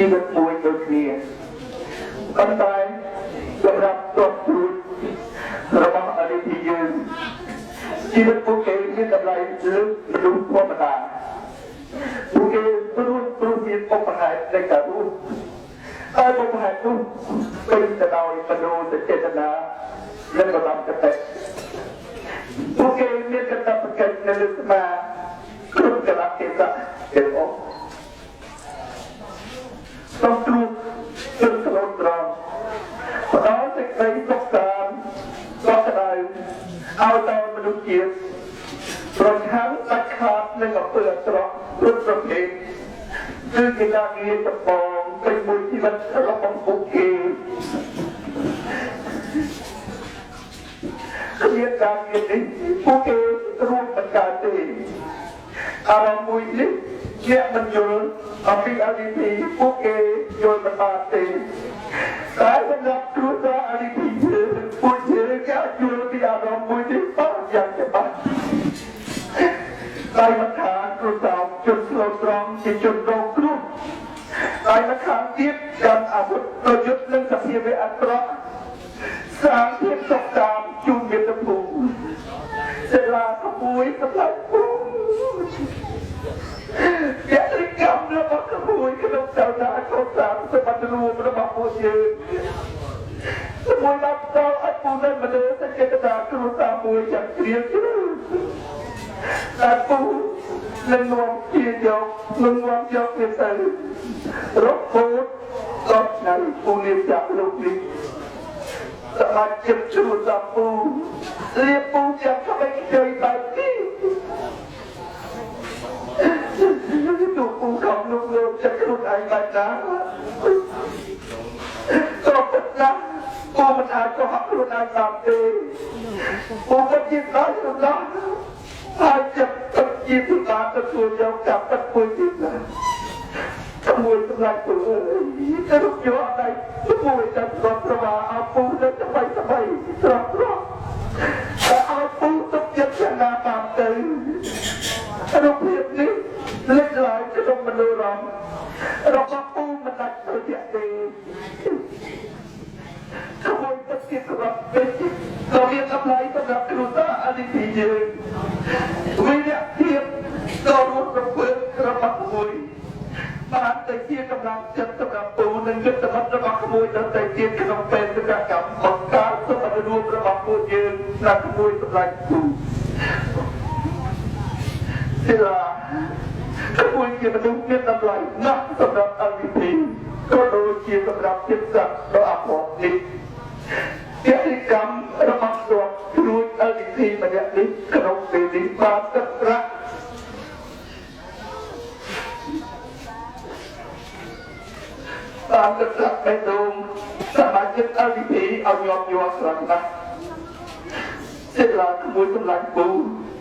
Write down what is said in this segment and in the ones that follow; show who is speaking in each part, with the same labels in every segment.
Speaker 1: ជីវិតមួយដូចគ្នាប៉ុន្តែសម្រាប់ទស្សព្រួយរបស់អរិយយើងជីវិតពួកគេមានតម្លៃលើមនុស្សធម្មតាពួកគេព្រោះមានឧបហេតុនៃការរស់ហើយឧបហេតុនោះពេញទៅដោយមនោសញ្ចេតនានិងបដិកតិពួកគេមានកាតព្វកិច្ចនៅលើស្មាគ្រប់កលៈទេសៈទាំងអស់ต้องទ្រូជន់ស្លូតត្រង់ផ្ដល់សេចក្តីសុខសាន្តសុខដៅឲ្យដល់មនុស្សជាតិប្រឆាំងដាច់ខាតនឹងអំពើអាក្រក់គ្រប់ប្រភេទគឺជាការងារចម្បងពេញមួយជីវិតរបស់ពួកគេគ្មានការងារនេះពួកគេរួមបង្កើតទេអារម្មណ៍មួយនេះជាមិនយល់អំពីអរិយពួកគេយល់មិនបានទេតែសម្រាប់គ្រួសារអរិយពួកយើងក៏យល់ពីអារម្មណ៍មួយនេះបានយ៉ាងច្បាស់តែមិនថាគ្រួសារជន់ស្លូតត្រង់ជាជនរងគ្រោះតែមិនខាងទៀតកាន់អាវុធប្រយុទ្ធនឹងសភាវៈអាក្រក់សាងភាពសុខសាន្តជូនមាតុភូមិសិលាក្មួយសម្រាប់ភូមិជារិកម្មរបស់ក្មួយក្នុងចៅតាកោសាសម្បត្តិរួមរបស់ពួកយើងជាមួយដល់តឲ្យពូនៅមនុស្សចេតនាគ្រួសារមួយយ៉ាងជ្រាលជ្រៅតែពូនឹងនាំជាយកនឹងនាំយកវាទៅរកពូដល់ថ្ងៃពូនេះចាក់លោកនេះសម្រាប់ជិតជ្រួតដល់ពូលាពូចាំក្បេងជួយបែបនេះទូពូខំលោកលោកចិត្តខ្លួនឯងបែបណាក៏ពិតណាស់ពូមិនអាចកុហកខ្លួនឯងបានទេពូពិតជាដល់ដល់ហើយចិត្តពិតជាពិបាកទទួលយកចាប់ពិតមួយទៀតណាមួយសម្រាប់ពូអើយទៅរកយកអីជាមួយតែប្រប្រវាអពូទៅស្បៃស្បៃស្រស់ស្រស់តែអពូទុកចិត្តយ៉ាងណាបានទៅរូបភាពនេះលេចឡើងក្នុងមនោរម្យរបស់ពូមិនដាច់ប្រតិទេជាមួយពិតជាសម្រាប់ពេជ្រក៏មានតម្លៃសម្រាប់គ្រួសារអរិយយើងវិរៈភាពក៏រស់រវើករបស់ក្មួយបានតែជាកម្លាំងចិត្តសម្រាប់ពូនិងយុទ្ធមិត្តរបស់ក្មួយដល់តែទៀតក្នុងពេលសកម្មបង្កើតសុខភាពរួមរបស់ពួកយើងណាក្មួយសម្រាប់ពូសិលាក្មួយជាមនុស្សមានតម្លៃណាស់សម្រាប់អរិយក៏ដូចជាសម្រាប់ចិត្តសត្វដ៏អភ័ព្វនេះជាកម្មរបស់គាត់គ្រួអរិយម្នាក់នេះក្នុងពេលនេះបានទឹកប្រាក់តាមទឹកប្រាក់បេះដូងសមាជិកអរិយឲ្យញាប់ញ័រស្រស់ណាស់សិលាក្មួយសម្លាញ់ពូ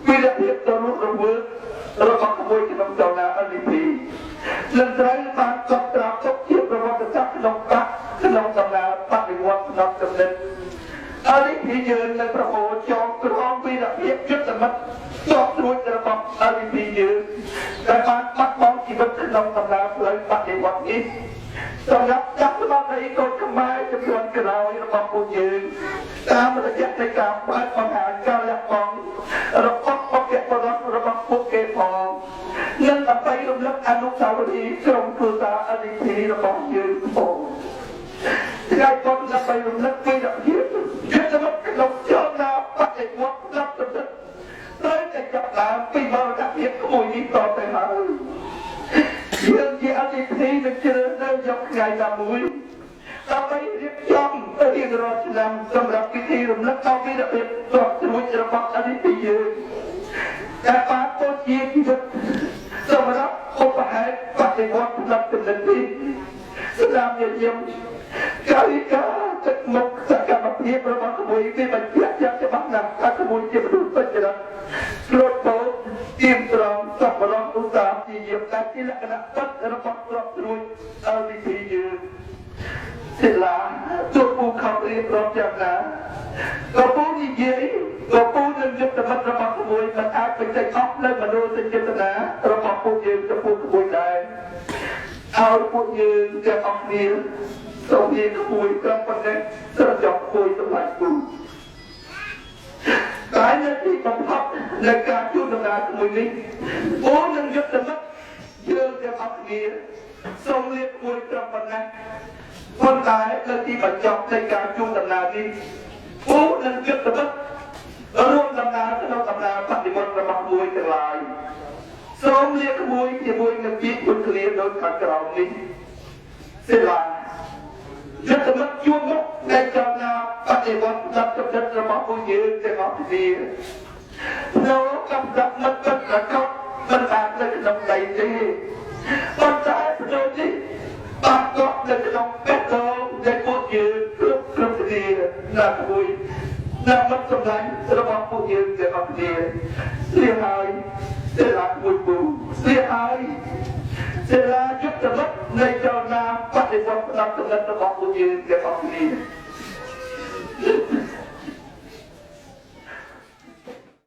Speaker 1: វិរៈភាពដ៏រស់រវើករបស់ក្មួយក្នុងចលនាអរិយនឹងត្រូវបានកត់ត្រាទុកជាប្រវត្តិសាស្ត្រក្នុងក្នុងដំណើរបដិវត្តក្នុងចំណិតអរិយយើងនឹងប្រមូលចងក្រងវិរៈភាពយុទ្ធមិត្តជាប់រួចរបស់អរិយយើងដែលបានបាត់បង់ជីវិតក្នុងដំណើរផ្លូវបដិវត្តនេះសម្រាប់ចាស់ស្មារតីកូនខ្មែរចំនួនក្រោយរបស់ពួកយើងតាមរយៈនៃការបើកបង្ហាញការលះបង់របស់បុព្វបុរសរបស់ពួកគេផងនិងដើម្បីរំលឹកអនុស្សាវរីយ៍ក្រុមគ្រួសារអរិយរបស់យើងផងថ្ងៃបុណ្យដើម្បីរំលឹកពីរភាពយុទ្ធមិត្តក្នុងចលនាបដិវត្តន៍ដល់ទឹកត្រូវតែចាប់ដើមពីមរតកភាពក្មួយនេះតទៅហើយយើងជាអតិថិនឹងជ្រើសរើសយកថ្ងៃណាមួយដើម្បីរៀបចំរៀបរាប់ឆ្នាំសម្រាប់ពិធីរំលឹកដល់វីរភាពដ៏ជ្រួចរបស់អរិយយើងដែលបានពោលជាជីវិតសម្រាប់ឧបហេតុបដិវត្តន៍ផ្នែកចំណិតនេះស្ដាប់យាមកាយការទឹកមុខសកម្មភាពរបស់ក្មួយវាបញ្ជាក់យ៉ាងច្បាស់ណាស់ថាក្មួយជាមនុស្សសុចរិតស្លូតបូតទៀមត្រង់សប្បុរសឧស្សាហ៍ជាយាមតែជាលក្ខណៈពិតរបស់ទ្រព្យស្រួយអរិយយើងសិលាទូពូខំរៀបរាប់យ៉ាងណាក៏ពូនិយាយក៏ពូនឹងយុទ្ធមិត្តរបស់ក្មួយមិនអាចបញ្ចេញអស់នៅមនោសញ្ចេតនារបស់ពួកយើងចំពោះក្មួយដែរអ ឲ្យពួកយើងទាំងអស់គ្នាសូមនិយាយក្មួយត្រឹមប៉ុណ្ណេះស្រចប់គួយសម្រាប់គូតែនៅទីបំផុតនៃការជួបដំណើរជាមួយនេះអូននឹងយុទ្ធមិត្តយើងទាំងអស់គ្នាសូមលាក្មួយត្រឹមប៉ុណ្ណេះប៉ុន្តែនៅទីបញ្ចប់នៃការជួបដំណើរនេះអូននឹងយុទ្ធមិត្តរួមដំណើរក្នុងដំណើរបដិវត្តរបស់មួយទាំងឡាយសូមលាក្មួយជាមួយនឹងពាក្យពុទ្ធលាដោយខាងក្រោមនេះសិលាយុទ្ធមិត្តជួបមុខនៃដំណើរបដិវត្តដល់កំណត់របស់ពួកយើងទាំងអស់គ្នានៅកំណត់មិត្តពិតប្រកបមិនបាននៅក្នុងដីទេប៉ុន្តែប្រយោជន៍នេះបាត់កប់នៅក្នុងបេះដូងនៃពួកយើងគ្រប់គ្នាណាមួយណាមិត្តសម្លាញ់របស់ពួកយើងទាំងអស់គ្នាលៀងហើយសិលាមួយពូលៀងហើយសិលាយុទ្ធមិត្តនៃចលនាបដិវត្តដល់កំណត់របស់ពួកយើងទាំងអស់គ្នា